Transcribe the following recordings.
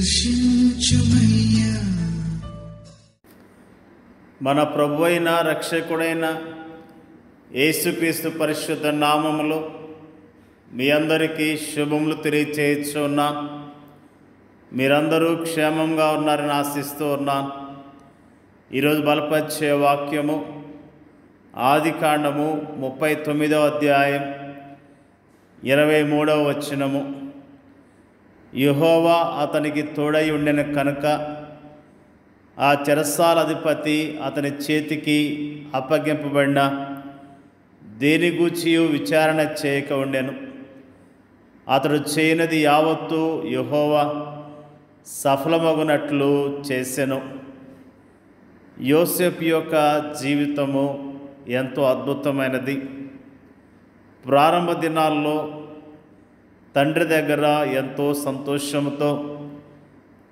దర్శించుమయ్యా. మన ప్రభువైన రక్షకుడైన యేసుక్రీస్తు పరిశుద్ధ నామములో మీ అందరికీ శుభములు తెలియచేయుచున్నాను. మీరందరూ క్షేమంగా ఉన్నారని ఆశిస్తూ ఉన్నాను. ఈరోజు బలపరిచే వాక్యము ఆదికాండము 39వ అధ్యాయం 23వ వచనము. యెహోవా అతనికి తోడై ఉండెను కనుక ఆ చెరసాల అధిపతి అతని చేతికి అప్పగింపబడిన దేని గూర్చియు విచారణ చేయక ఉండెను. అతడు చేయనిది యావత్తు యెహోవా సఫలమగునట్లు చేసెను. యోసేపు యొక్క జీవితము ఎంతో అద్భుతమైనది. ప్రారంభ దినాల్లో తండ్రి దగ్గర ఎంతో సంతోషంతో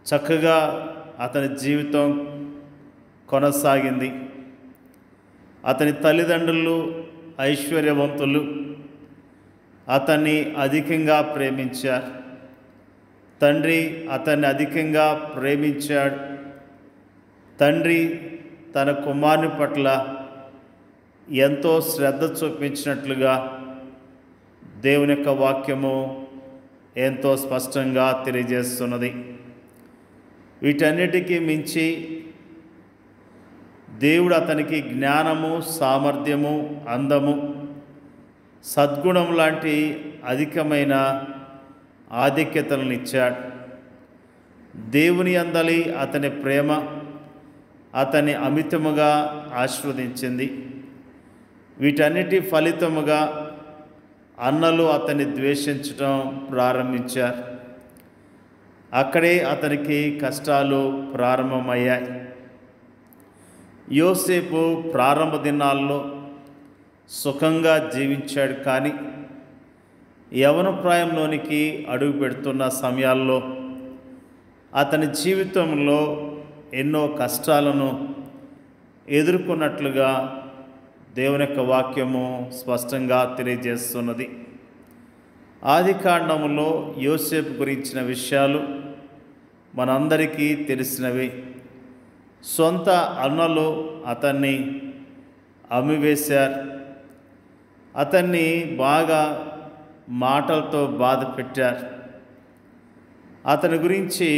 చక్కగా అతని జీవితం కొనసాగింది. అతని తల్లిదండ్రులు ఐశ్వర్యవంతులు, అతన్ని అధికంగా ప్రేమించారు. తండ్రి అతన్ని అధికంగా ప్రేమించాడు. తండ్రి తన కుమారుని పట్ల ఎంతో శ్రద్ధ చూపించినట్లుగా దేవుని యొక్క వాక్యము ఎంతో స్పష్టంగా తెలియజేస్తున్నది. వీటన్నిటికీ మించి దేవుడు అతనికి జ్ఞానము, సామర్థ్యము, అందము, సద్గుణం లాంటి అధికమైన ఆధిక్యతలను ఇచ్చాడు. దేవుని అందలి అతని ప్రేమ అతన్ని అమితముగా ఆశీర్వదించింది. వీటన్నిటి ఫలితముగా అన్నలు అతన్ని ద్వేషించడం ప్రారంభించారు. అక్కడే అతనికి కష్టాలు ప్రారంభమయ్యాయి. యోసేపు ప్రారంభ దినాల్లో సుఖంగా జీవించాడు. కానీ యవ్వన ప్రాయంలోనికి అడుగు పెడుతున్న సమయాల్లో అతని జీవితంలో ఎన్నో కష్టాలను ఎదుర్కొన్నట్లుగా దేవుని యొక్క వాక్యము స్పష్టంగా తెలియజేస్తున్నది. ఆదికాండములో యోసేపు గురించిన విషయాలు మనందరికీ తెలిసినవి. సొంత అన్నలు అతన్ని అమ్మివేశారు. అతన్ని బాగా మాటలతో బాధ పెట్టారు. అతని గురించి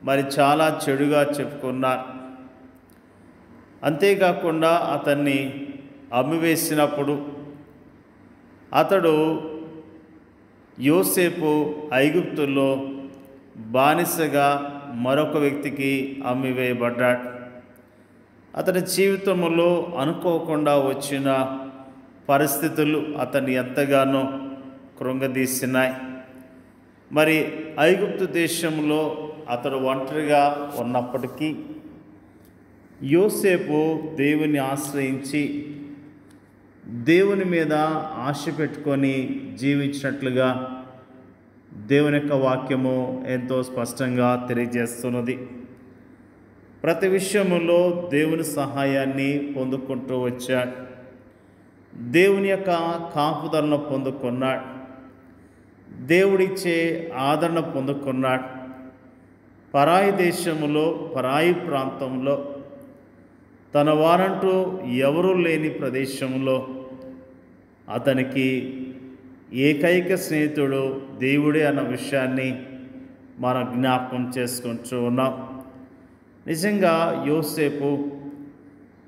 మరి చాలా చెడుగా చెప్పుకున్నారు. అంతేకాకుండా అతన్ని అమ్మివేసినప్పుడు అతడు యోసేపు ఐగుప్తులో బానిసగా మరొక వ్యక్తికి అమ్మివేయబడ్డాడు. అతని జీవితంలో అనుకోకుండా వచ్చిన పరిస్థితులు అతన్ని ఎంతగానో కృంగదీసినాయి. మరి ఐగుప్తు దేశంలో అతడు ఒంటరిగా ఉన్నప్పటికీ యోసేపు దేవుని ఆశ్రయించి దేవుని మీద ఆశ పెట్టుకొని జీవించినట్లుగా దేవుని యొక్క వాక్యము ఎంతో స్పష్టంగా తెలియజేస్తున్నది. ప్రతి విషయములో దేవుని సహాయాన్ని పొందుకుంటూ వచ్చాడు. దేవుని యొక్క కాపుదలను పొందుకున్నాడు. దేవుడిచ్చే ఆదరణ పొందుకున్నాడు. పరాయి దేశములో, పరాయి ప్రాంతంలో, తన వారంటూ ఎవరూ లేని ప్రదేశంలో అతనికి ఏకైక స్నేహితుడు దేవుడే అన్న విషయాన్ని మనం జ్ఞాపకం చేసుకుంటూ ఉన్నాం. నిజంగా యోసేపు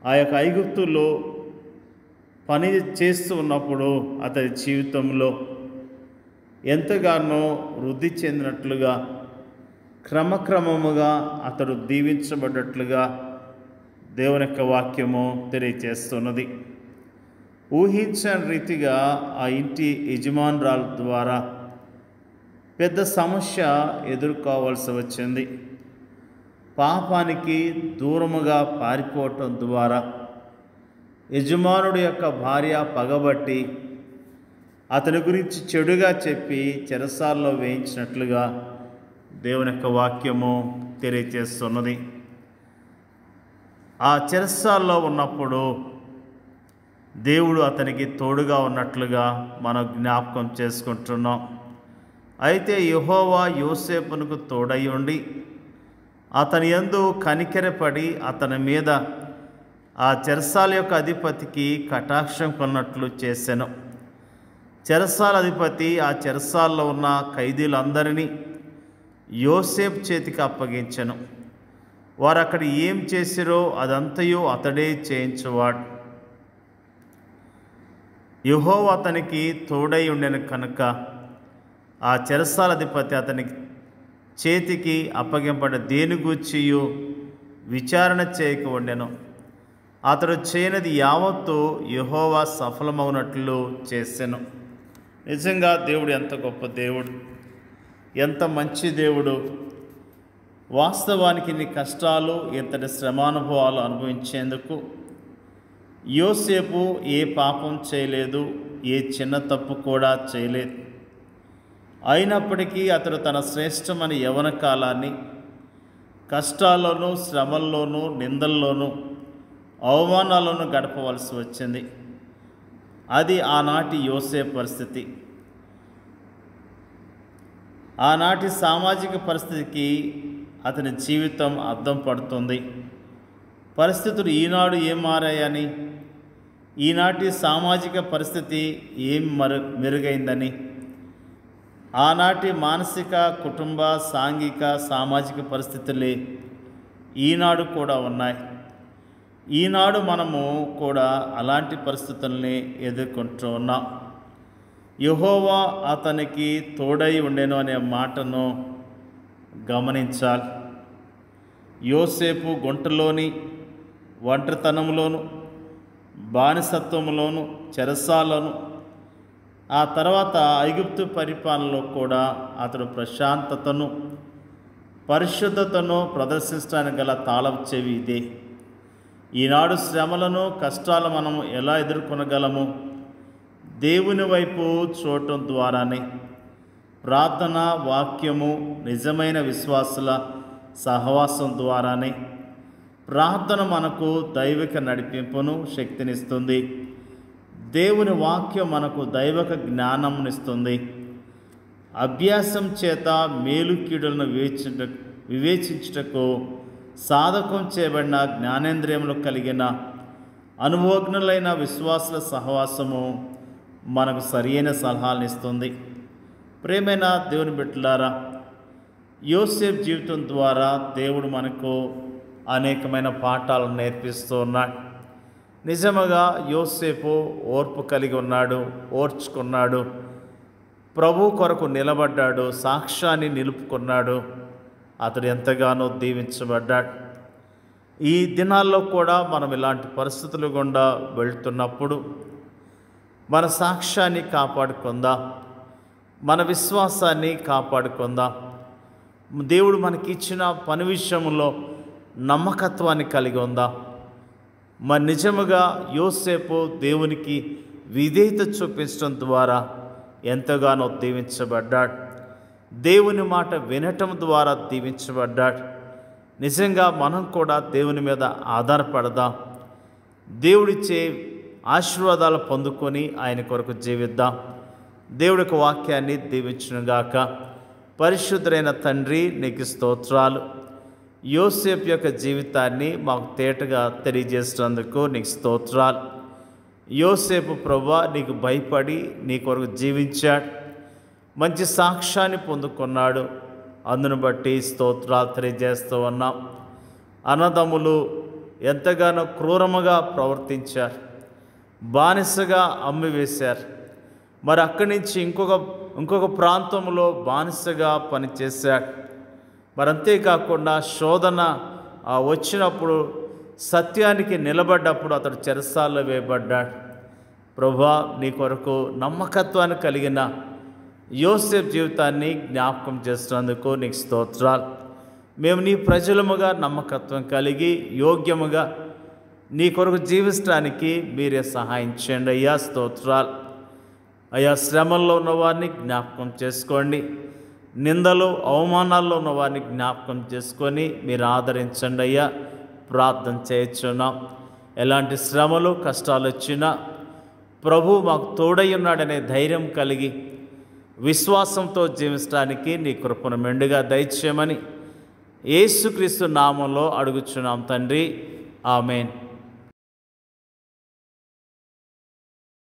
ఆ యొక్క ఐగుప్తులో పని చేస్తూ ఉన్నప్పుడు అతని జీవితంలో ఎంతగానో వృద్ధి చెందినట్లుగా, క్రమక్రమముగా అతడు దీవించబడ్డట్లుగా దేవుని యొక్క వాక్యము తెలియజేస్తున్నది. ఊహించని రీతిగా ఆ ఇంటి యజమానురాల ద్వారా పెద్ద సమస్య ఎదుర్కోవాల్సి వచ్చింది. పాపానికి దూరముగా పారిపోవటం ద్వారా యజమానుడి యొక్క భార్య పగబట్టి అతని గురించి చెడుగా చెప్పి చెరసాల్లో వేయించినట్లుగా దేవుని యొక్క వాక్యము తెలియజేస్తున్నది. ఆ చెరసాల్లో ఉన్నప్పుడు దేవుడు అతనికి తోడుగా ఉన్నట్లుగా మనం జ్ఞాపకం చేసుకుంటున్నాం. అయితే యెహోవా యోసేపునకు తోడై ఉండి అతని యందు కనికెరపడి అతని మీద ఆ చెరసాల యొక్క అధిపతికి కటాక్షం కొన్నట్లు చేసెను. చెరసాల అధిపతి ఆ చెరసాల్లో ఉన్న ఖైదీలందరినీ యోసేపు చేతికి అప్పగించెను. వారు అక్కడ ఏం చేసిరో అదంతయు అతడే చేయించువాడు. యెహోవా అతనికి తోడై ఉండెను కనుక ఆ చెరసాల అధిపతి అతని చేతికి అప్పగింపబడిన దేని గూర్చియు విచారణ చేయక ఉండెను. అతడు చేయనిది యావత్తు యెహోవా సఫలమవునట్లు చేసెను. నిజంగా దేవుడు ఎంత గొప్ప దేవుడు, ఎంత మంచి దేవుడు. వాస్తవానికి నీ కష్టాలు, ఇంతటి శ్రమానుభవాలు అనుభవించేందుకు యోసేపు ఏ పాపం చేయలేదు, ఏ చిన్న తప్పు కూడా చేయలేదు. అయినప్పటికీ అతడు తన శ్రేష్టమైన యవ్వన కాలాన్ని కష్టాల్లోనూ, శ్రమల్లోనూ, నిందల్లోనూ, అవమానాలను గడపవలసి వచ్చింది. అది ఆనాటి యోసేపు పరిస్థితి. ఆనాటి సామాజిక పరిస్థితికి అతని జీవితం అద్దం పడుతుంది. పరిస్థితులు ఈనాడు ఏం మారాయని, ఈనాటి సామాజిక పరిస్థితి ఏం మెరుగైందని, ఆనాటి మానసిక, కుటుంబ, సాంఘిక, సామాజిక పరిస్థితులే ఈనాడు కూడా ఉన్నాయి. ఈనాడు మనము కూడా అలాంటి పరిస్థితుల్ని ఎదుర్కొంటూ ఉన్నాం. యెహోవా అతనికి తోడై ఉండెను అనే మాటను గమనించాలి. యోసేపు గుంటలోని ఒంటరితనంలోను, బానిసత్వంలోను, చెరసాలను, ఆ తర్వాత ఐగుప్తు పరిపాలనలో కూడా అతడు ప్రశాంతతను, పరిశుద్ధతను ప్రదర్శించడానికి గల తాళం చెవి ఇదే. ఈనాడు శ్రమలను, కష్టాలు మనము ఎలా ఎదుర్కొనగలము? దేవుని వైపు చూడటం ద్వారానే. ప్రార్థన, వాక్యము, నిజమైన విశ్వాసుల సహవాసం ద్వారానే. ప్రార్థన మనకు దైవిక నడిపింపును, శక్తినిస్తుంది. దేవుని వాక్యం మనకు దైవిక జ్ఞానంనిస్తుంది. అభ్యాసం చేత మేలు కీడులను వివేచించుటకు సాధకం చేయబడిన జ్ఞానేంద్రియములు కలిగిన అనుభవజ్ఞులైన విశ్వాసుల సహవాసము మనకు సరియైన సలహాలను ఇస్తుంది. ప్రేమైన దేవుని బిడ్డలారా, యోసేపు జీవితం ద్వారా దేవుడు మనకు అనేకమైన పాఠాలను నేర్పిస్తూ ఉన్నాడు. నిజముగా యోసేపు ఓర్పు కలిగి ఉన్నాడు, ఓర్చుకున్నాడు, ప్రభు కొరకు నిలబడ్డాడు, సాక్ష్యాన్ని నిలుపుకున్నాడు. అతడు ఎంతగానో దీవించబడ్డాడు. ఈ దినాల్లో కూడా మనం ఇలాంటి పరిస్థితులు గుండా వెళ్తున్నప్పుడు మన సాక్ష్యాన్ని కాపాడుకుందాం, మన విశ్వాసాన్ని కాపాడుకుందాం. దేవుడు మనకిచ్చిన పని విషయంలో నమ్మకత్వాన్ని కలిగి ఉందాం. మరి నిజముగా యోసేపు దేవునికి విధేయత చూపించడం ద్వారా ఎంతగానో దీవించబడ్డాడు. దేవుని మాట వినటం ద్వారా దీవించబడ్డాడు. నిజంగా మనం కూడా దేవుని మీద ఆధారపడదాం. దేవుడిచ్చే ఆశీర్వాదాలు పొందుకొని ఆయన కొరకు జీవిద్దాం. దేవుడికి వాక్యాన్ని దీవించునుగాక. పరిశుద్ధుడైన తండ్రి, నీకు స్తోత్రాలు. యోసేపు యొక్క జీవితాన్ని మాకు తేటగా తెలియజేసినందుకు నీకు స్తోత్రాలు. యోసేపు ప్రభువా నీకు భయపడి నీ కొరకు జీవించాడు, మంచి సాక్ష్యాన్ని పొందుకున్నాడు. అందును బట్టి స్తోత్రాలు తెలియజేస్తూ ఉన్నాం. అన్నదమ్ములు ఎంతగానో క్రూరముగా ప్రవర్తించారు, బానిసగా అమ్మివేశారు. మరి అక్కడి నుంచి ఇంకొక ప్రాంతంలో బానిసగా పనిచేశాడు. మరి అంతేకాకుండా శోధన వచ్చినప్పుడు, సత్యానికి నిలబడ్డప్పుడు అతడు చెరసాల్లో వేయబడ్డాడు. ప్రభువా నీ కొరకు నమ్మకత్వాన్ని కలిగిన యోసేపు జీవితాన్ని జ్ఞాపకం చేస్తున్నందుకు నీకు స్తోత్రాలు. మేము నీ ప్రజలముగా నమ్మకత్వం కలిగి యోగ్యముగా నీ కొరకు జీవించడానికి మీరే సహాయం చేయండి అయ్యా. స్తోత్రాలు అయ్యా. శ్రమల్లో ఉన్నవారిని జ్ఞాపకం చేసుకోండి, నిందలు అవమానాల్లో ఉన్నవారిని జ్ఞాపకం చేసుకొని మీరు ఆదరించండి అయ్యా. ప్రార్థన చేయించున్నాం. ఎలాంటి శ్రమలు కష్టాలు వచ్చినా ప్రభు మాకు తోడై ఉన్నాడనే ధైర్యం కలిగి విశ్వాసంతో జీవించడానికి నీ కృపను మెండుగా దయచేయమని యేసుక్రీస్తు నామంలో అడుగుచున్నాం తండ్రి. ఆమేన్.